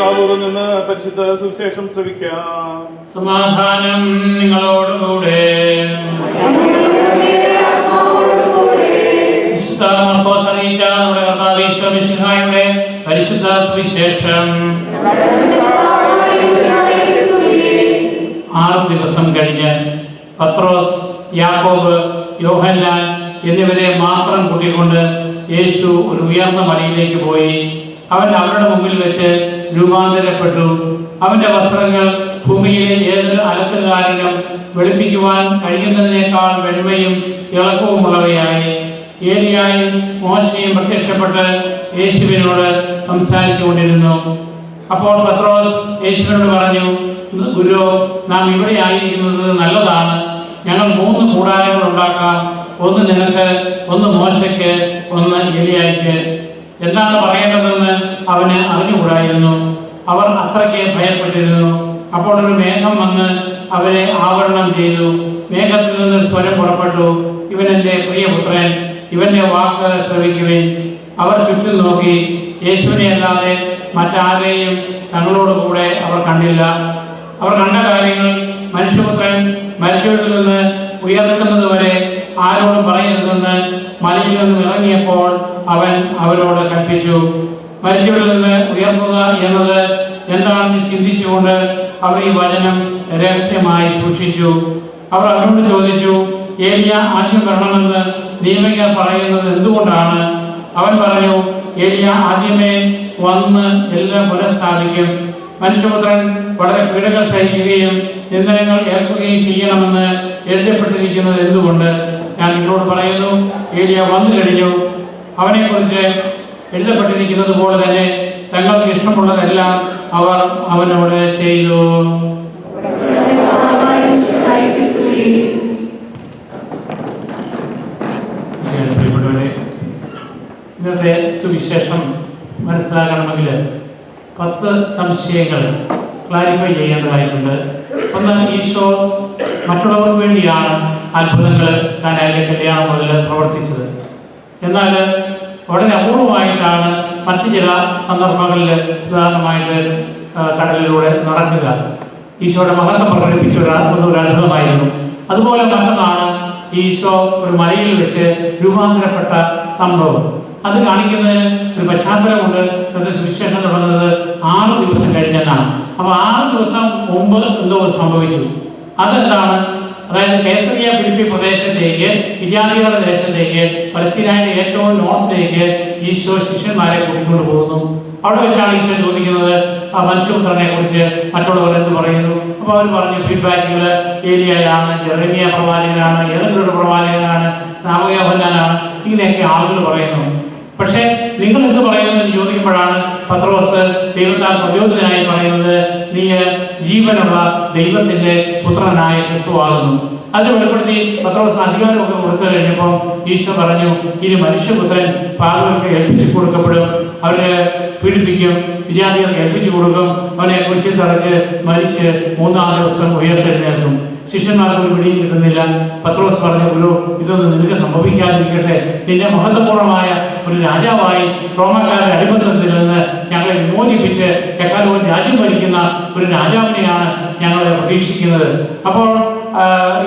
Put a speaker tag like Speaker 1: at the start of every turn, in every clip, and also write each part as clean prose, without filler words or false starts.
Speaker 1: കാവൂരിൽ നിന്ന് പരിശുദ്ധ സുവിശേഷം ശ്രവിക്കാം.
Speaker 2: സമാധാനം നിങ്ങളോടുകൂടെ. വിശുദ്ധ മർക്കോസ് അറിയിച്ച നമ്മുടെ കർത്താവ് ഈശോ മിശിഹായുടെ പരിശുദ്ധ സുവിശേഷം. 6 ദിവസം കഴിഞ്ഞ് പത്രോസ്, യാക്കോബ്, യോഹന്നാൻ എന്നിവരെ മാത്രം കൂട്ടിക്കൊണ്ട് യേശു ഒരു ഉയർന്ന മലയിലേക്ക് പോയി. അവൻ അവരുടെ മുമ്പിൽ വെച്ച് രൂപാന്തരപ്പെട്ടു. അവന്റെ വസ്ത്രങ്ങൾ ഭൂമിയിലെ ഏതൊരു അലക്കുകാരനും വെളുപ്പിക്കുവാൻ കഴിയുന്നതിനേക്കാൾ വെണ്മയും ഇളക്കവുമുള്ളവയായി. ഏലിയായും മോശയും പ്രത്യക്ഷപ്പെട്ട് യേശുവിനോട് സംസാരിച്ചു കൊണ്ടിരുന്നു. അപ്പോൾ പത്രോസ് യേശുവിനോട് പറഞ്ഞു, ഗുരു, നാം ഇവിടെ ആയിരിക്കുന്നത് നല്ലതാണ്. ഞങ്ങൾ 3 കൂടാരങ്ങൾ ഉണ്ടാക്കാം. ഒന്ന് നിനക്ക്, ഒന്ന് മോശയ്ക്ക്, ഒന്ന് ഏലിയായ്ക്ക്. എന്താണ് പറയേണ്ടതെന്ന് അവന് അറിഞ്ഞുകൂടായിരുന്നു. അവർ അത്രയ്ക്ക് ഭയപ്പെട്ടിരുന്നു. അപ്പോൾ ഒരു മേഘം വന്ന് അവരെ ആവരണം ചെയ്തു. മേഘത്തിൽ നിന്ന് സ്വരം പുറപ്പെട്ടു, ഇവൻ എൻ്റെ പ്രിയപുത്രൻ, ഇവന്റെ വാക്ക് ശ്രവിക്കുവിൻ. അവർ ചുറ്റും നോക്കി. യേശുവിനെ അല്ലാതെ മറ്റാരെയും തങ്ങളോട് കൂടെ അവർ കണ്ടില്ല. അവർ കണ്ട കാര്യങ്ങൾ മനുഷ്യപുത്രൻ മരിച്ചവരിൽ നിന്ന് ഉയർക്കുന്നത് വരെ ആരോടും പറയരുതെന്ന് മലയിൽ നിന്നും ഇറങ്ങിയപ്പോൾ അവൻ അവരോട് കൽപ്പിച്ചു. മരിച്ചവരിൽ നിന്ന് ഉയർത്തുക എന്നത് എന്താണെന്ന് ചിന്തിച്ചുകൊണ്ട് അവർ ഈ വചനം രഹസ്യമായി സൂക്ഷിച്ചു. അവർ അവരോട് ചോദിച്ചു, ഏലിയ ആദ്യം വരണമെന്ന് നിയമജ്ഞർ പറയുന്നത് എന്തുകൊണ്ടാണ്? അവൻ പറഞ്ഞു, ഏലിയ ആദ്യമേ വന്ന് എല്ലാം പുനഃസ്ഥാപിക്കും. മനുഷ്യപുത്രൻ വളരെ പീഡകൾ സഹിക്കുകയും നിന്ദനങ്ങൾ ഏൽക്കുകയും ചെയ്യണമെന്ന് എഴുതപ്പെട്ടിരിക്കുന്നത് എന്തുകൊണ്ട്? ഞാൻ നിങ്ങളോട് പറയുന്നു, ഏലിയ വന്നു കഴിഞ്ഞു. അവനെക്കുറിച്ച് എഴുതപ്പെട്ടിരിക്കുന്നത് പോലെ തന്നെ തങ്ങൾക്ക് ഇഷ്ടമുള്ളതെല്ലാം അവർ അവനോട് ചെയ്തു. ഇന്നത്തെ സുവിശേഷം മനസ്സിലാക്കണമെങ്കിൽ 10 സംശയങ്ങൾ ക്ലാരിഫൈ ചെയ്യേണ്ടതായിട്ടുണ്ട്. ഒന്ന്, ഈശോ മറ്റുള്ളവർക്ക് വേണ്ടിയാണ് അത്ഭുതങ്ങൾ കാനായിലെ കല്യാണം മുതൽ പ്രവർത്തിച്ചത്. എന്നാൽ വളരെ അപൂർവമായിട്ടാണ് മറ്റു ചില സന്ദർഭങ്ങളിൽ, ഉദാഹരണമായിട്ട് കടലിലൂടെ നടക്കുക, ഈശോയുടെ മഹത്വം പ്രകടിപ്പിച്ച ഒരു അത്ഭുതമായിരുന്നു. അതുപോലെ മറ്റൊന്നാണ് ഈശോ ഒരു മലയിൽ വെച്ച് രൂപാന്തരപ്പെട്ട സംഭവം. അത് കാണിക്കുന്നതിന് ഒരു പശ്ചാത്തലമുണ്ട്. ഇന്നത്തെ സുവിശേഷം തുടങ്ങുന്നത് 6 ദിവസം കഴിഞ്ഞെന്നാണ്. അപ്പോൾ 6 ദിവസം മുമ്പ് എന്തോ സംഭവിച്ചു. അതെന്താണ്? അതായത് കേസറിയ ഫിലിപ്പി പ്രദേശത്തേക്ക്, വിജാതികളുടെ ദേശത്തേക്ക്, പലസ്തീനയുടെ ഏറ്റവും നോർത്തിലേക്ക് ഈശോ ശിഷ്യന്മാരെ കൂട്ടിക്കൊണ്ട് പോകുന്നു. അവിടെ വെച്ചാണ് ഈശോ ചോദിക്കുന്നത്, മനുഷ്യപുത്രനെ കുറിച്ച് മറ്റുള്ളവർ എന്ത് പറയുന്നു? അപ്പോൾ അവർ പറഞ്ഞു ഫീഡ്ബാക്കുകൾ ഏലിയയാണ്, ജെറമിയ പ്രവാചകനാണ്, ഏതെങ്കിലും പ്രവാചകനാണ്, സ്നാപക യോഹന്നാനാണ്, ഇങ്ങനെയൊക്കെ ആളുകൾ പറയുന്നു. പക്ഷേ നിങ്ങൾ എന്ത് പറയുന്നു എന്ന് ചോദിക്കുമ്പോഴാണ് പത്രോസ് ദൈവത്താൽ പ്രചോദിതനായി പറയുന്നത്, നീ ജീവനുള്ള ദൈവത്തിന്റെ പുത്രനായ ക്രിസ്തുവാകുന്നു. അത് വെളിപ്പെടുത്തി പത്രോസ് അധികാരമൊക്കെ കൊടുത്തു കഴിഞ്ഞപ്പോൾ ഈശോ പറഞ്ഞു, ഇനി മനുഷ്യപുത്രൻ പാപികൾക്ക് ഏൽപ്പിച്ചു കൊടുക്കപ്പെടും, അവരെ പീഡിപ്പിക്കും, വിജാതികൾക്ക് ഏൽപ്പിച്ചു കൊടുക്കും, അവനെ കുരിശിൽ തറച്ച് മരിച്ച് 3-ാം ദിവസം ഉയർത്തെഴുന്നേൽക്കും. ശിഷ്യന്മാർക്ക് ഒരു പിടിയും കിട്ടുന്നില്ല. പത്രോസ് പറഞ്ഞു, ഗുരു, ഇതൊന്നും നിനക്ക് സംഭവിക്കാതിരിക്കട്ടെ. നിന്റെ മഹത്വപൂർണമായ ഒരു രാജാവായി റോമാക്കാരുടെ അടിമത്തത്തിൽ നിന്ന് ഞങ്ങളെ വിമോചിപ്പിച്ച് എക്കാലവും രാജ്യം ഭരിക്കുന്ന ഒരു രാജാവിനെയാണ് ഞങ്ങൾ പ്രതീക്ഷിക്കുന്നത്. അപ്പോൾ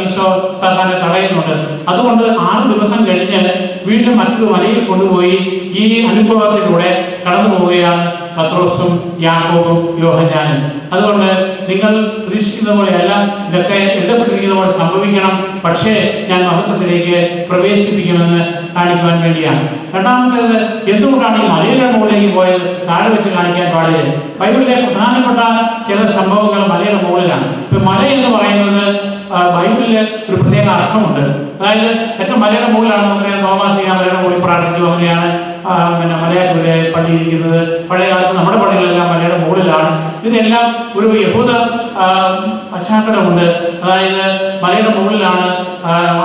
Speaker 2: ഈശോ സാധാരണ തടയുന്നുണ്ട്. അതുകൊണ്ട് 6 ദിവസം കഴിഞ്ഞ് വീണ്ടും മറ്റൊരു മലയിൽ കൊണ്ടുപോയി ഈ അനുഭവത്തിലൂടെ കടന്നു പോവുകയാണ് പത്രോസും യാക്കോബും യോഹന്നാനും. അതുകൊണ്ട് നിങ്ങൾ പ്രതീക്ഷിക്കുന്ന പോലെയല്ല, ഇതൊക്കെ എഴുതപ്പെട്ടിരിക്കുന്ന പോലെ സംഭവിക്കണം, പക്ഷേ ഞാൻ മഹത്വത്തിലേക്ക് പ്രവേശിപ്പിക്കുമെന്ന് കാണിക്കുവാൻ വേണ്ടിയാണ്. രണ്ടാമത്തേത്, എന്തുകൊണ്ടാണ് ഈ മലയുടെ മുകളിലേക്ക് പോയത്? താഴെ വെച്ച് കാണിക്കാൻ പാടില്ല. ബൈബിളിലെ പ്രധാനപ്പെട്ട ചില സംഭവങ്ങൾ മലയുടെ മുകളിലാണ്. ഇപ്പൊ മല എന്ന് പറയുന്നത് ബൈബിളിൽ ഒരു പ്രത്യേക അർത്ഥമുണ്ട്. അതായത് ഏറ്റവും മലയുടെ മുകളിലാണ് നമുക്കറിയാം, തോമാസ് മലയുടെ മുകളിൽ പ്രാർത്ഥിച്ചു. അങ്ങനെയാണ് മലയാറ്റൂരെ പള്ളി ഇരിക്കുന്നത്. പഴയ കാലത്ത് നമ്മുടെ പള്ളികളെല്ലാം മലയുടെ മുകളിലാണ്. ഇതെല്ലാം ഒരു യഹൂദ പശ്ചാത്തലമുണ്ട്. അതായത് മലയുടെ മുകളിലാണ്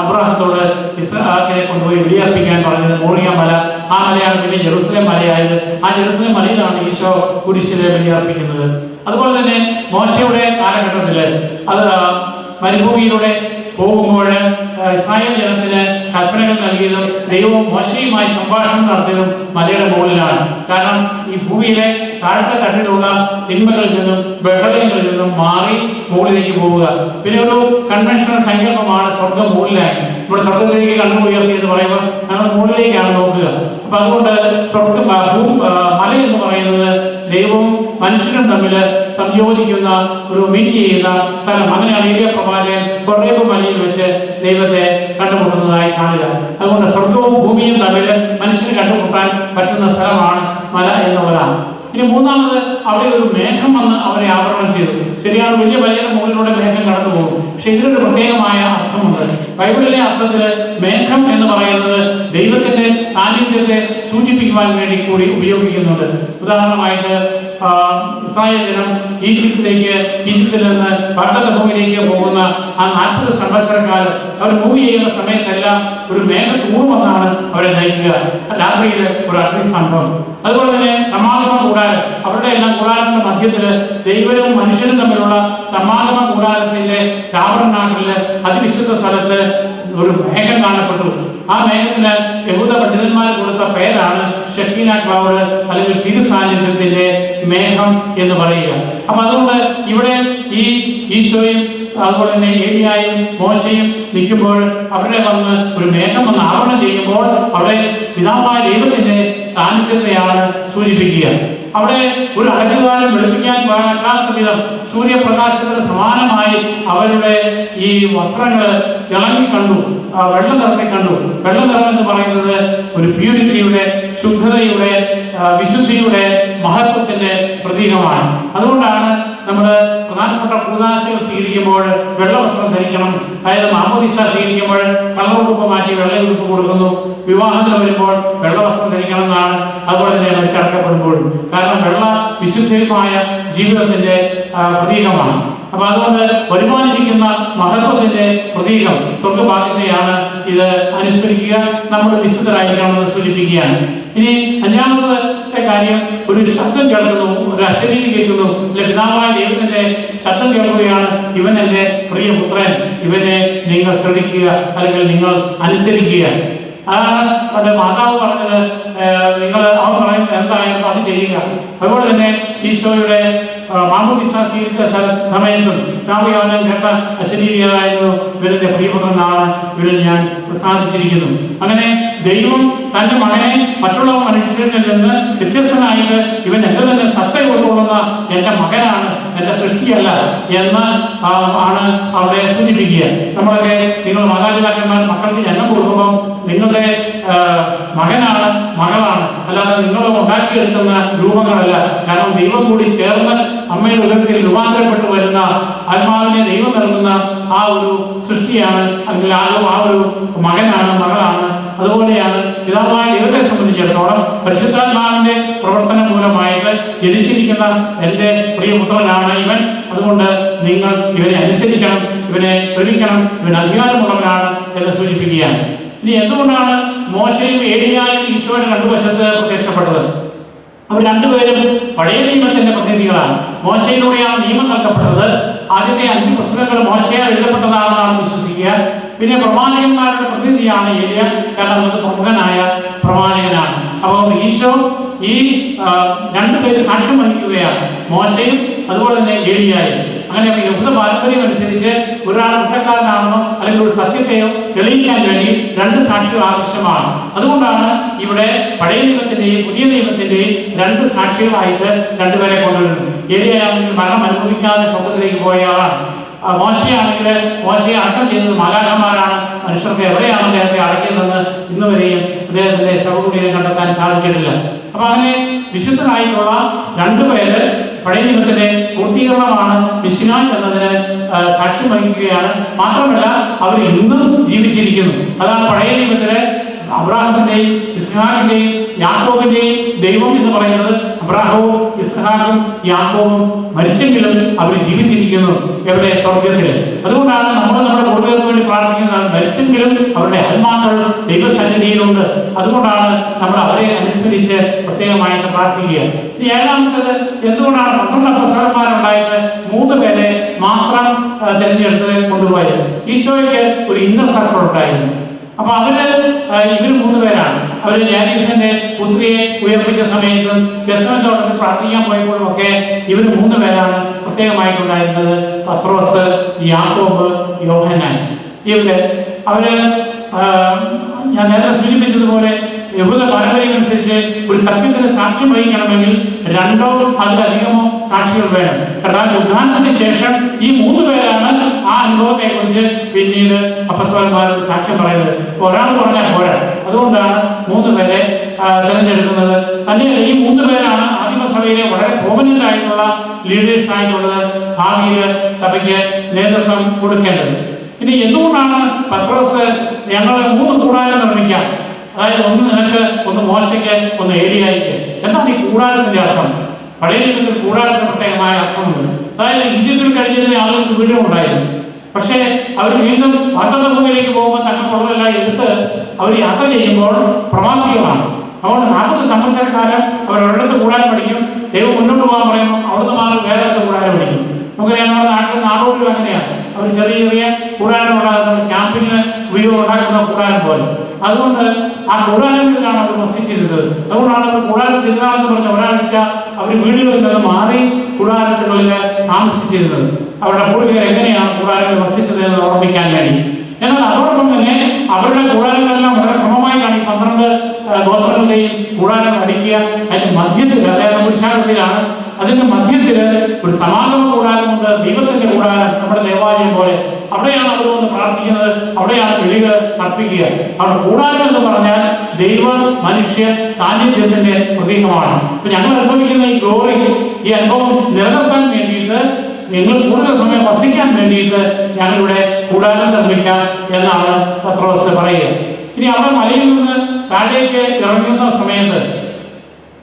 Speaker 2: അബ്രാഹത്തോട് ഇസ്ഹാക്കിനെ കൊണ്ടുപോയി ബലിയർപ്പിക്കാൻ പറഞ്ഞത്, മോറിയ മല. ആ മലയാണ് പിന്നെ ജെറുസലേം മലയായത്. ആ ജെറുസലേം മലയിലാണ് ഈശോ കുരിശിലെ ബലിയർപ്പിക്കുന്നത്. അതുപോലെ തന്നെ മോശയുടെ കാലഘട്ടത്തിൽ അത് മരുഭൂമിയിലൂടെ പോകുമ്പോൾ ഇസ്രായേൽ ജനത്തിന് കൽപ്പനകൾ നൽകിയതും ദൈവവും മോശയുമായി സംഭാഷണം നടത്തിയതും മലയുടെ മുകളിലാണ്. കാരണം ഈ ഭൂമിയിലെ താഴത്തെ തട്ടിലുള്ള തിന്മകളിൽ നിന്നും ബഹളങ്ങളിൽ നിന്നും മാറി മുകളിലേക്ക് പോവുക. പിന്നെ ഒരു കൺവെൻഷണൽ സങ്കല്പമാണ് സ്വർഗം മുകളിലായി. ഇവിടെ സ്വർഗത്തിലേക്ക് കണ്ണു ഉയർത്തി എന്ന് പറയുമ്പോൾ ഞങ്ങൾ മുകളിലേക്കാണ് നോക്കുക. അപ്പൊ അതുകൊണ്ട് മല എന്ന് പറയുന്നത് ദൈവവും മനുഷ്യനും തമ്മിൽ സംയോജിക്കുന്ന ഒരു മീറ്റ് ചെയ്യുന്ന സ്ഥലം. അങ്ങനെയാണ് ഏലിയ പ്രവാചകൻ കൊറേബ് മലയിൽ വെച്ച് ദൈവത്തെ കണ്ടുമുട്ടുന്നതായി കാണുക. അതുകൊണ്ട് സ്വർഗവും ഭൂമിയും തമ്മിൽ മനുഷ്യന് കണ്ടുമുട്ടാൻ പറ്റുന്ന സ്ഥലമാണ് മല എന്നുള്ളതാണ്. ഇനി മൂന്നാമത്, അവിടെ ഒരു മേഘം വന്ന് അവരെ ആവരണം ചെയ്തു. ശരിയാണ്, വലിയ മലയുടെ മുകളിലൂടെ മേഘം കടന്നു പോകും. പക്ഷെ ഇതിനൊരു പ്രത്യേകമായ അർത്ഥമുണ്ട്. ബൈബിളിലെ അർത്ഥത്തിൽ മേഘം എന്ന് പറയുന്നത് ദൈവത്തിന്റെ സാന്നിധ്യത്തെ സൂചിപ്പിക്കുവാൻ വേണ്ടി കൂടി ഉപയോഗിക്കുന്നുണ്ട്. ഉദാഹരണമായിട്ട് ഇസ്രായേൽ ജനം ഈജിപ്തിൽ നിന്ന് വാഗ്ദത്ത ഭൂമിയിലേക്ക് പോകുന്ന ആ 40 സംവത്സരക്കാലം അവർ മൂവ് ചെയ്യുന്ന സമയത്തെല്ലാം ഒരു മേഘത്തൂർമെന്നാണ് അവരെ നയിക്കുക. രാത്രിയിൽ ഒരു അഗ്നിസ്തംഭം. അതുപോലെ തന്നെ സമാഗമ കൂടാരം, അവരുടെ എല്ലാം കൂടാരത്തിന്റെ മധ്യത്തില് ദൈവവും മനുഷ്യനും തമ്മിലുള്ള സമാഗമ കൂടാരത്തിന്റെ ടാബർനാക്കിളില് അതിവിശുദ്ധ സ്ഥലത്ത് ഒരു മേഘം കാണപ്പെട്ടു. ആ മേഘത്തിന് യഹൂദ പണ്ഡിതന്മാർ കൊടുത്ത പേരാണ് ഷെക്കീന ക്ലൗഡ്, അല്ലെങ്കിൽ തിരുസാന്നിധ്യത്തിന്റെ മേഘം എന്ന് പറയുക. അപ്പൊ അതുകൊണ്ട് ഇവിടെ ഈ ഈശോയും അതുപോലെ തന്നെ ഏലിയായും മോശയും നിൽക്കുമ്പോൾ അവിടെ വന്ന് ഒരു മേഘം വന്ന് ആവരണം ചെയ്യുമ്പോൾ അവിടെ പിതാവായ ദൈവത്തിന്റെ സാന്നിധ്യത്തെയാണ് സൂചിപ്പിക്കുക. അവിടെ ഒരു അഴകുകാലം വെളുപ്പിക്കാൻ പാകാത്ത വിധം സൂര്യപ്രകാശത്തിന് സമാനമായി അവരുടെ ഈ വസ്ത്രങ്ങൾ തിളങ്ങി കണ്ടു, വെള്ള നിറത്തെ കണ്ടു. വെള്ള നിറം എന്ന് പറയുന്നത് ഒരു പ്യൂരിറ്റിയുടെ, ശുദ്ധതയുടെ, വിശുദ്ധിയുടെ, മഹത്വത്തിന്റെ പ്രതീകമാണ്. അതുകൊണ്ടാണ് നമ്മൾ പ്രധാനപ്പെട്ട കൂദാശകൾ സ്വീകരിക്കുമ്പോൾ വെള്ള വസ്ത്രം ധരിക്കണം. അതായത് മാമോദിസ സ്വീകരിക്കുമ്പോൾ കളർ ഉടുപ്പ് മാറ്റി വെള്ള ഉടുപ്പ് കൊടുക്കുന്നു. വിവാഹത്തിൽ വരുമ്പോൾ വെള്ള വസ്ത്രം ധരിക്കണം എന്നാണ്. അതുപോലെ തന്നെ മരിച്ചടക്കപ്പെടുമ്പോഴും. കാരണം വെള്ള വിശുദ്ധമായ ജീവിതത്തിന്റെ പ്രതീകമാണ്. അപ്പൊ അതുകൊണ്ട് വരുമാനിരിക്കുന്ന മഹത്വത്തിന്റെ പ്രതീകം സ്വർഗഭാഗ്യത്തെയാണ് ഇത് അനുസ്മരിക്കുക. നമ്മൾ വിശുദ്ധരായിരിക്കണമെന്ന് സൂചിപ്പിക്കുകയാണ്. ഇനി അഞ്ചാമത്തെ കാര്യം, ഒരു ശബ്ദം കേൾക്കുന്നു, ഒരു അശരീരി കേൾക്കുന്നു. അല്ലെ, പിതാവായ ദൈവത്തിന്റെ ശബ്ദം കേൾക്കുകയാണ്. ഇവൻ എൻ്റെ പ്രിയപുത്രൻ, ഇവനെ നിങ്ങൾ ശ്രദ്ധിക്കുക, അല്ലെങ്കിൽ നിങ്ങൾ അനുസരിക്കുക. അതാണ് അവരുടെ മാതാവ് പറഞ്ഞത്. അവൻ പറയുന്നത് എന്തായാലും അത് ചെയ്യുക. അതുപോലെ തന്നെ ഈശോയുടെ മാമോദിസ സ്വീകരിച്ച സമയത്തും സ്നാപകയോഹന്നാൻ കേട്ട അശരീരിയായിരുന്നു, ഇവരുടെ പ്രിയപുത്രനാണ്, ഇവരിൽ ഞാൻ പ്രസാദിച്ചിരിക്കുന്നു. അങ്ങനെ ദൈവം തന്റെ മകനെ മറ്റുള്ള മനുഷ്യരിൽ നിന്ന് വ്യത്യസ്തനായിട്ട് ഇവൻ എന്റെ തന്നെ സത്ത ഉൾക്കൊള്ളുന്ന എന്റെ മകനാണ്, എന്റെ സൃഷ്ടിയല്ല എന്ന് ആണ് അവിടെ സൂചിപ്പിക്കുക. നമ്മളൊക്കെ നിങ്ങൾ മാതാപിതാക്കന്മാർ മക്കൾക്ക് ജന്മം കൊടുക്കുമ്പോൾ നിങ്ങളുടെ മകനാണ്, മകളാണ്, അല്ലാതെ നിങ്ങൾ ഉണ്ടാക്കിയെടുക്കുന്ന രൂപങ്ങളല്ല. കാരണം ദൈവം കൂടി ചേർന്ന് അമ്മയുടെ ഉദരത്തിൽ രൂപാന്തരപ്പെട്ടു വരുന്ന ആത്മാവിനെ ദൈവം നൽകുന്ന ആ ഒരു സൃഷ്ടിയാണ്, അല്ലെങ്കിൽ ആ ഒരു മകനാണ്, മകളാണ്. അതുപോലെയാണ് പിതാവായ ദൈവത്തെ സംബന്ധിച്ചിടത്തോളം പരിശുദ്ധാത്മാവിന്റെ പ്രവർത്തനം മൂലമായിട്ട് ജനിച്ചിരിക്കുന്ന എൻ്റെ പ്രിയപുത്രനാണ് ഇവൻ. അതുകൊണ്ട് നിങ്ങൾ ഇവനെ അനുസരിക്കണം, ഇവനെ ശ്രമിക്കണം, ഇവൻ അധികാരമുള്ളവനാണ് എന്ന് സൂചിപ്പിക്കുകയാണ്. ഇനി എന്തുകൊണ്ടാണ് മോശയും ഏലിയായും ഈശോയുടെ രണ്ടുവശത്ത് പ്രത്യക്ഷപ്പെട്ടത്? അവർ രണ്ടുപേരും പഴയ നിയമത്തിന്റെ പ്രതിനിധികളാണ്. മോശയിലൂടെയാണ് നിയമം നൽകപ്പെട്ടത്. ആദ്യത്തെ 5 പുസ്തകങ്ങൾ മോശയാൽ എഴുതപ്പെട്ടതാണെന്നാണ് വിശ്വസിക്കുക. പിന്നെ പ്രവാചകന്മാരുടെ പ്രതിനിധിയാണ് ഏലിയ, കാരണം അത് പ്രമുഖനായ പ്രവാചകനാണ്. അപ്പോൾ ഈശോ ഈ രണ്ടുപേര് സാക്ഷ്യം വഹിക്കുകയാണ്, മോശയും അതുപോലെ തന്നെ ഏലിയായും. അങ്ങനെ യഹൂദ പാരമ്പര്യം അനുസരിച്ച് ഒരാൾ കുറ്റക്കാരനാണെന്നോ അല്ലെങ്കിൽ ഒരു സത്യത്തെയോ തെളിയിക്കാൻ വേണ്ടി 2 സാക്ഷികൾ ആവശ്യമാണ്. അതുകൊണ്ടാണ് ഇവിടെ പഴയ നിയമത്തിന്റെയും പുതിയ നിയമത്തിന്റെയും 2 സാക്ഷികളായിട്ട് 2 പേരെ കൊണ്ടുവരുന്നത്. ഏലിയാണെങ്കിൽ മരണം അനുഭവിക്കാതെ സ്വർഗ്ഗത്തിലേക്ക് പോയ ആളാണ്. മോശയാണെങ്കിൽ മോശയെ അടക്കം ചെയ്തത് മാലാഖമാരാണ്. മനുഷ്യർക്ക് എവിടെയാണ് അദ്ദേഹത്തെ അടക്കിയതെന്ന് ഇന്ന് വരെയും അദ്ദേഹത്തിന്റെ ശവകുടീരം കണ്ടെത്താൻ സാധിച്ചിട്ടില്ല. അപ്പൊ അങ്ങനെ വിശുദ്ധരായിട്ടുള്ള 2 പേര് പഴയ നിയമത്തിന്റെ പൂർത്തീകരണമാണ് മിശിഹായ് എന്നതിന് സാക്ഷ്യം വഹിക്കുകയാണ്. മാത്രമല്ല അവർ ഇന്നും ജീവിച്ചിരിക്കുന്നു. അതാണ് പഴയ നിയമത്തിലെ അബ്രാഹത്തിന്റെയും ഇസ്ഹാക്കിന്റെയും യാക്കോബിന്റെയും ദൈവം എന്ന് പറയുന്നത്. അബ്രാഹവും ഇസ്ഹാക്കും യാക്കോബും മരിച്ചെങ്കിലും അവർ ജീവിച്ചിരിക്കുന്നു. എവിടെ? സ്വർഗത്തില്. അതുകൊണ്ടാണ് നമ്മൾ നമ്മുടെ പൂർവ്വികർക്ക് വേണ്ടി പ്രാർത്ഥിക്കുന്നത്. മരിച്ചെങ്കിലും അവരുടെ ആത്മാക്കൾ ദൈവസന്നിധിയിലുണ്ട്. അതുകൊണ്ടാണ് നമ്മൾ അവരെ അനുസ്മരിച്ച് പ്രത്യേകമായിട്ട് പ്രാർത്ഥിക്കുക. ഇനി 7-ാമത്തേത്, എന്തുകൊണ്ടാണ് 12 അപ്പോസ്തലന്മാരുണ്ടായിട്ട് 3 പേരെ മാത്രം തിരഞ്ഞെടുത്ത് കൊണ്ടുപോയത്? ഈശോയ്ക്ക് ഒരു ഇന്നർ സർക്കിൾ ഉണ്ടായിരുന്നു. അപ്പൊ ഇവർ 3 പേരാണ്. അവര് ജാനീഷിന്റെ പുത്രിയെ ഉയർപ്പിച്ച സമയത്തും ഗെത്സമനെ തോട്ടത്തിൽ പ്രാർത്ഥിക്കാൻ പോയപ്പോഴും ഒക്കെ ഇവർ 3 പേരാണ് പ്രത്യേകമായിട്ടുണ്ടായിരുന്നത്. പത്രോസ്, യാക്കോബ്, യോഹന്നാൻ. അവര് ഞാൻ നേരത്തെ സൂചിപ്പിച്ചതുപോലെ യഹൂദ പാരമ്പര്യമനുസരിച്ച് ഒരു സത്യത്തിന് സാക്ഷ്യം വഹിക്കണമെങ്കിൽ 2 അതിലധികമോ സാക്ഷികൾ വേണം. കാരണം ഉദ്ധാനത്തിന് ശേഷം ഈ 3 പേരാണ് ആ അനുഭവത്തെ കുറിച്ച് പിന്നീട് അപ്പസ്തലന്മാരോട് സാക്ഷ്യം പറയുന്നത്. ഒരാൾ പറഞ്ഞാൽ പോരാ. അതുകൊണ്ടാണ് 3 പേരെ തിരഞ്ഞെടുക്കുന്നത്. തന്നെയല്ല, ഈ 3 പേരാണ് ആദിമസഭയിലെ വളരെ പ്രോമിനന്റ് ആയിട്ടുള്ള ലീഡേഴ്സ് ആയിട്ടുള്ളത്, ഭാവിയിൽ സഭയ്ക്ക് നേതൃത്വം കൊടുക്കേണ്ടത്. ഇനി എന്തുകൊണ്ടാണ് പത്രോസ് ഞങ്ങൾ 3 കൂടാരം നിർമ്മിക്കാം, അതായത് ഒന്ന് നിനക്ക്, ഒന്ന് മോശയ്ക്ക്, ഒന്ന് ഏലിയായിക്ക്? എന്താണ് ഈ കൂടാരത്തിന്റെ അർത്ഥം? പഴയ ജീവിതത്തിൽ കൂടാരത്തിന് പ്രത്യേകമായ അർത്ഥമുണ്ട്. അതായത് ഈജിപ്തിൽ കഴിഞ്ഞതിന് ആളുകൾക്ക് വീടുമുണ്ടായിരുന്നു. പക്ഷേ അവർ വീണ്ടും വാഗ്ദത്തഭൂമിയിലേക്ക് പോകുമ്പോൾ തങ്ങൾക്കുള്ളതെല്ലാം എടുത്ത് അവർ യാത്ര ചെയ്യുമ്പോൾ പ്രവാസികളാണ്. അതുകൊണ്ട് 40 സംവത്സരക്കാലം അവർ ഒരിടത്ത് കൂടാരം പഠിക്കും. ദൈവം മുന്നോട്ട് പോകാൻ പറയുമ്പോൾ അവിടുന്ന് മാറി വേറെ കൂടാരം പഠിക്കും. നമുക്കറിയാം, നമ്മുടെ നാട്ടിൽ നാടോടികൾ അങ്ങനെയാണ്. അവർ ചെറിയ ചെറിയ കൂടാരം ഉണ്ടാകുന്ന ക്യാമ്പിങ്ങിന് ഉപയോഗം ഉണ്ടാക്കുന്ന കൂടാരം പോലെ. അതുകൊണ്ട് ആ കൂടാരങ്ങളിലാണ് അവർ വസിച്ചിരുന്നത്. അതുകൊണ്ടാണ് അവർ കൂടാരം തിരുനാളെന്ന് പറഞ്ഞ ഒരാഴ്ച അവർ വീടുകളിൽ നിന്ന് മാറി കൂടാരത്തുകളിൽ താമസിച്ചിരുന്നത്. അവരുടെ പൂർവികർ എങ്ങനെയാണ് കൂടാരങ്ങളിൽ വസിച്ചത് എന്ന് ഓർമ്മിക്കാൻ വേണ്ടി. എന്നാൽ അതോടൊപ്പം തന്നെ അവരുടെ കൂടാരങ്ങളെല്ലാം വളരെ ക്രമമായിട്ടാണ് ഈ 12 ഗോത്രങ്ങളുടെയും കൂടാരം അടിക്കുക. അതിന്റെ മധ്യത്തിൽ, അതായത് പുരുഷാരത്തിലാണ്, അതിന്റെ മധ്യത്തിൽ ഒരു സമാഗമ കൂടാരമുണ്ട്, ദൈവത്തിന്റെ കൂടാരം, നമ്മുടെ ദേവാലയം പോലെ. അവിടെയാണ് അവർ വന്ന് പ്രാർത്ഥിക്കുന്നത്, അവിടെയാണ് ബലികൾ അർപ്പിക്കുക. അവിടെ കൂടാരം എന്ന് പറഞ്ഞാൽ ദൈവ മനുഷ്യ സാന്നിധ്യത്തിന്റെ പ്രതീകമാണ്. അപ്പൊ ഞങ്ങൾ അനുഭവിക്കുന്ന ഈ ഗ്ലോറി, ഈ അനുഭവം നിലനിർത്താൻ വേണ്ടിയിട്ട്, നിങ്ങൾ കൂടുതൽ സമയം വസിക്കാൻ വേണ്ടിയിട്ട് ഞങ്ങളുടെ കൂടാരം നിർമ്മിക്കാം എന്നാണ് പത്രോസ് പറയുക. ഇനി അവിടെ മലയിൽ നിന്ന് താഴേക്ക് ഇറങ്ങുന്ന സമയത്ത്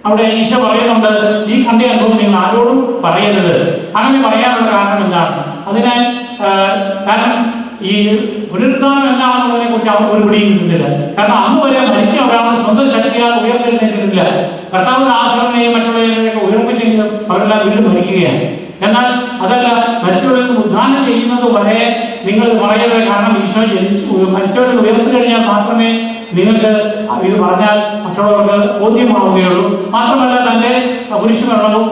Speaker 2: അവിടെ ഈശോ പറയുന്നുണ്ട്, ഈ കണ്ട അനുഭവം നിങ്ങൾ ആരോടും പറയരുത്. അങ്ങനെ പറയാനുള്ള കാരണം എന്താണ്? കാരണം ഈ പുനരുത്ഥാനം എന്താണെന്നുള്ളതിനെ കുറിച്ച് അവർ ഒരു പിടിയും കിട്ടുന്നില്ല. കാരണം അന്ന് വരെ മരിച്ച ഒരാൾ സ്വന്തം ശക്തിയാൽ ഉയർത്തെഴുന്നേറ്റിട്ടില്ല. കർത്താവിന്റെ ആശ്രമനെയും മറ്റുള്ളവരെയൊക്കെ ഉയർപ്പിച്ചെങ്കിലും അവരെല്ലാം വീണ്ടും മരിക്കുകയാണ്. എന്നാൽ അതല്ല, മരിച്ചവരിൽ നിന്ന് ഉദ്ധാനം ചെയ്യുന്നത് വരെ നിങ്ങൾ പറയരുത്. കാരണം ഈശോ മരിച്ചവരിൽ ഉയർത്തി കഴിഞ്ഞാൽ മാത്രമേ നിങ്ങൾക്ക് ഇത് പറഞ്ഞാൽ മറ്റുള്ളവർക്ക് ബോധ്യമാവുകയുള്ളൂ. മാത്രമല്ല, തൻ്റെ പുരുഷവെള്ളവും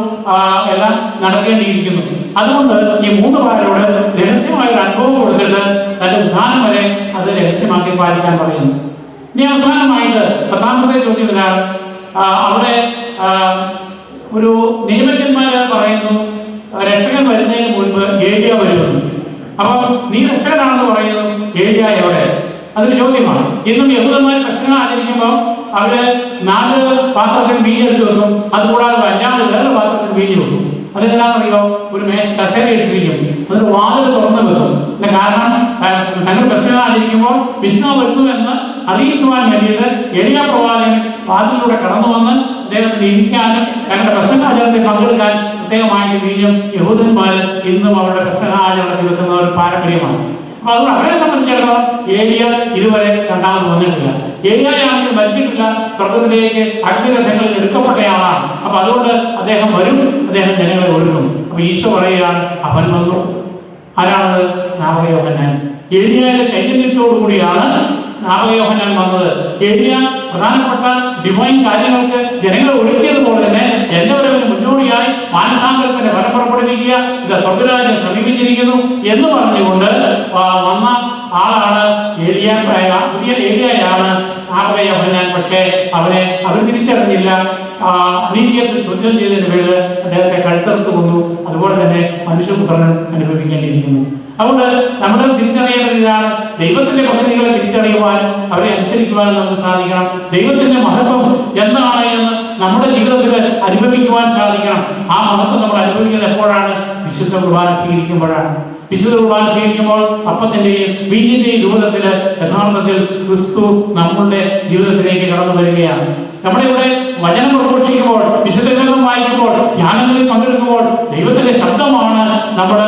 Speaker 2: എല്ലാം നടക്കേണ്ടിയിരിക്കുന്നു. അതുകൊണ്ട് ഈ 3 പേരോട് രഹസ്യമായ ഒരു അനുഭവം കൊടുത്തിട്ട് തന്റെ ഉദ്ധാനം വരെ അത് രഹസ്യമാക്കി പാലിക്കാൻ പറയുന്നു. ഇനി അവസാനമായിട്ട് 10ാമത്തെ ചോദ്യം ഇതാണ്. അവിടെ ഒരു നിയമജ്ഞന്മാര് പറയുന്നു, രക്ഷകൻ വരുന്നതിന് മുൻപ് ഏലിയ വരുമെന്ന്. അപ്പം നീ രക്ഷകനാണെന്ന് പറയുന്നു, ഏലിയ എവിടെ? അതൊരു ചോദ്യമാണ്. ഇന്നും യഹൂദന്മാർ പെസഹ ആചരിക്കുമ്പോൾ അവര് 4 പാത്രത്തിൽ വീഞ്ഞ് എടുത്ത് വെക്കും. അതുകൂടാതെ 5 വേറെ പാത്രത്തിൽ വീഞ്ഞ് വെക്കും. അതെന്താണെന്നറിയോ? ഒരു കസേര ഇട്ടിരിക്കും, അതൊരു വാതിൽ തുറന്നു വെക്കും. കാരണം തങ്ങൾ പെസഹ ആചരിക്കുമ്പോൾ വിഷ്ണു വരുന്നുവെന്ന് അറിയിക്കുവാൻ വേണ്ടിയിട്ട് എലിയ പ്രവാചകൻ വാതിലൂടെ കടന്നു വന്ന് അദ്ദേഹത്തിന് ഇരിക്കാനും തങ്ങളുടെ പെസഹ ആചരണത്തിൽ പങ്കെടുക്കാൻ പ്രത്യേകമായിട്ട് വീഞ്ഞും യഹൂദന്മാർ ഇന്നും അവരുടെ പെസഹ ആചരണത്തിൽ വെക്കുന്ന ഒരു പാരമ്പര്യമാണ്. അപ്പൊ അതുകൊണ്ട് അവരെ സംബന്ധിച്ചിടത്തോളം ഏലിയ ഇതുവരെ രണ്ടാമത് വന്നിട്ടില്ല. ഏലിയാണെങ്കിൽ മരിച്ചിട്ടില്ല, സ്വർഗത്തിലേക്ക് അഗ്നിരഥങ്ങളിൽ എടുക്കപ്പെട്ടയാളാണ്. അപ്പൊ അതുകൊണ്ട് അദ്ദേഹം വരും, അദ്ദേഹം ജനങ്ങളെ ഒരുക്കും. അപ്പൊ ഈശോ പറയുകയാണ്, അവൻ വന്നു. ആരാണത്? സ്നാപക യോഹന്നാൻ. ഏലിയയുടെ ചൈതന്യത്തോടു കൂടിയാണ് സ്നാപക യോഹന്നാൻ വന്നത്. ഏലിയ പ്രധാനപ്പെട്ട ഡിവൈൻ കാര്യങ്ങൾക്ക് ജനങ്ങളെ ഒരുക്കിയതുപോലെ തന്നെ എല്ലാവരും മുന്നോടിയായി മാനസാന്തരത്തിന്റെ ഫലം പുറപ്പെടുവിക്കുക, ഇത് സ്വർഗരാജ്യം സമീപിച്ചിരിക്കുന്നു എന്ന് പറഞ്ഞുകൊണ്ട് വന്ന ആളാണ് ഏലിയ. പുതിയ ഏലിയയാണ് സ്നാപക യോഹന്നാൻ. പക്ഷേ അവർ തിരിച്ചറിഞ്ഞില്ല. അനീതിയത്തിൽ ചോദ്യം ചെയ്തതിന്റെ പേരിൽ അദ്ദേഹത്തെ കഴുത്തറുത്ത് കൊന്നു. അതുപോലെ തന്നെ മനുഷ്യപുത്രനും അനുഭവിക്കേണ്ടിയിരിക്കുന്നു. അതുകൊണ്ട് നമ്മൾ തിരിച്ചറിയേണ്ടത് ഇതാണ്: ദൈവത്തിന്റെ പദ്ധതികളെ തിരിച്ചറിയുവാൻ, അവരെ അനുസരിക്കുവാൻ നമുക്ക് സാധിക്കണം. ദൈവത്തിന്റെ മഹത്വം എന്താണ് എന്ന് നമ്മുടെ ജീവിതത്തിൽ അനുഭവിക്കുവാൻ സാധിക്കണം. ആ മഹത്വം നമ്മൾ അനുഭവിക്കുന്നത് എപ്പോഴാണ്? വിശുദ്ധ കുർബാന സ്വീകരിക്കുമ്പോഴാണ്. വിശുദ്ധ കുർബാന സ്വീകരിക്കുമ്പോൾ അപ്പത്തിന്റെയും വീഞ്ഞിന്റെയും രൂപത്തിൽ യഥാർത്ഥത്തിൽ ക്രിസ്തു നമ്മളുടെ ജീവിതത്തിലേക്ക് കടന്നു വരികയാണ്. നമ്മളിവിടെ വചനം പ്രഘോഷിക്കുമ്പോൾ, വിശുദ്ധ ഗ്രന്ഥം വായിക്കുമ്പോൾ, ധ്യാനങ്ങളിൽ പങ്കെടുക്കുമ്പോൾ ദൈവത്തിന്റെ ശബ്ദമാണ് നമ്മൾ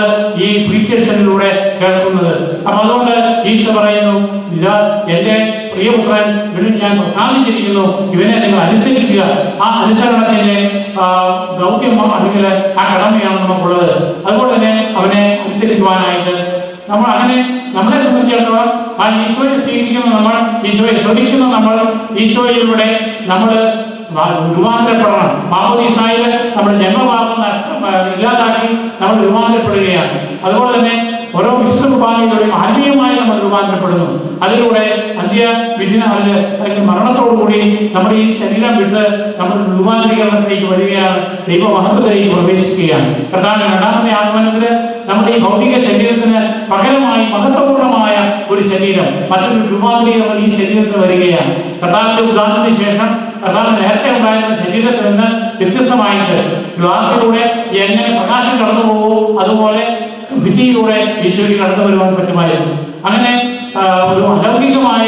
Speaker 2: ഈ പ്രീച്ചേഴ്സിലൂടെ കേൾക്കുന്നത്. അപ്പൊ അതുകൊണ്ട് ഈശോ പറയുന്നു, ഇതാ എന്റെ പ്രിയപുത്രൻ, ഇവനിൽ ഞാൻ പ്രസാദിച്ചിരിക്കുന്നു, ഇവനെ നിങ്ങൾ അനുസരിക്കുക. ആ അനുസരണത്തിന്റെ ദൗത്യം അല്ലെങ്കിൽ ആ കടമയാണ് നമുക്കുള്ളത്. അതുപോലെ തന്നെ അവനെ അനുസരിക്കുവാനായിട്ട് നമ്മളെ സംബന്ധിച്ചിടത്തോളം ആ ഈശോയെ സ്വീകരിക്കുന്ന നമ്മൾ, ഈശോയെ ശ്രമിക്കുന്ന നമ്മൾ, ഈശോയിലൂടെ നമ്മൾ രൂപാന്തരപ്പെടണം. മാമോദീസായിൽ നമ്മുടെ ജന്മഭാവം ഇല്ലാതാക്കി നമ്മൾ രൂപാന്തരപ്പെടുകയാണ്. അതുപോലെ തന്നെ ഓരോ വിശുദ്ധ കുർബാനയിലൂടെയും ആത്മീയമായി നമ്മൾ രൂപാന്തരപ്പെടുന്നു. അതിലൂടെ അന്ത്യവിധി അല്ലെങ്കിൽ മരണത്തോടുകൂടി നമ്മുടെ ഈ ശരീരം വിട്ട് നമ്മൾ രൂപാന്തരീകരണത്തിലേക്ക് വരികയാണ്, ദൈവമഹത്വത്തിലേക്ക് പ്രവേശിക്കുകയാണ്. കർത്താവിന്റെ രണ്ടാമത്തെ ആഗമനത്തിന് നമ്മുടെ ഈ ഭൗതിക ശരീരത്തിന് പകരമായി മഹത്വപൂർണമായ ഒരു ശരീരം, മറ്റൊരു രൂപാന്തരീകരണം ഈ ശരീരത്തിന് വരികയാണ്. കർത്താവിന്റെ ഉദാഹരണത്തിന് ശേഷം കർത്താവ് നേരത്തെ ഉണ്ടായിരുന്ന ശരീരത്തിൽ നിന്ന് വ്യത്യസ്തമായിട്ട് ഗ്ലാസിലൂടെ എങ്ങനെ പ്രകാശം കടന്നു പോകുമോ അതുപോലെ ഭിത്തിയിലൂടെ ഈശോയ്ക്ക് കടന്നു വരുവാൻ പറ്റുമായിരുന്നു. അങ്ങനെ ഒരു അലൗകികമായ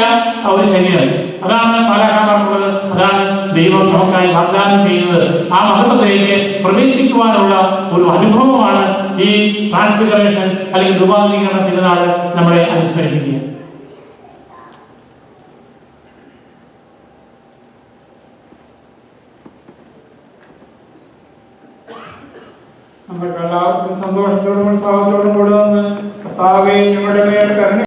Speaker 2: ഒരു ശരീരം, അതാണ് മാലാഖമാർക്കുള്ളത്, അതാണ് ദൈവം നമുക്കായി വാഗ്ദാനം ചെയ്യുന്നത്. ആ മഹത്വത്തിലേക്ക് പ്രവേശിക്കുവാനുള്ള ഒരു അനുഭവമാണ് ഈ ട്രാൻസ്ഫിഗറേഷൻ അല്ലെങ്കിൽ രൂപാന്തരീകരണ തിരുനാൾ നമ്മളെ അനുസ്മരിപ്പിക്കുക.
Speaker 3: നമുക്ക് എല്ലാവർക്കും സന്തോഷത്തോടും ഉത്സാഹത്തോടും കൂടെ വന്ന് കർത്താവേ ഞങ്ങളുടെ മേൽ കരുണ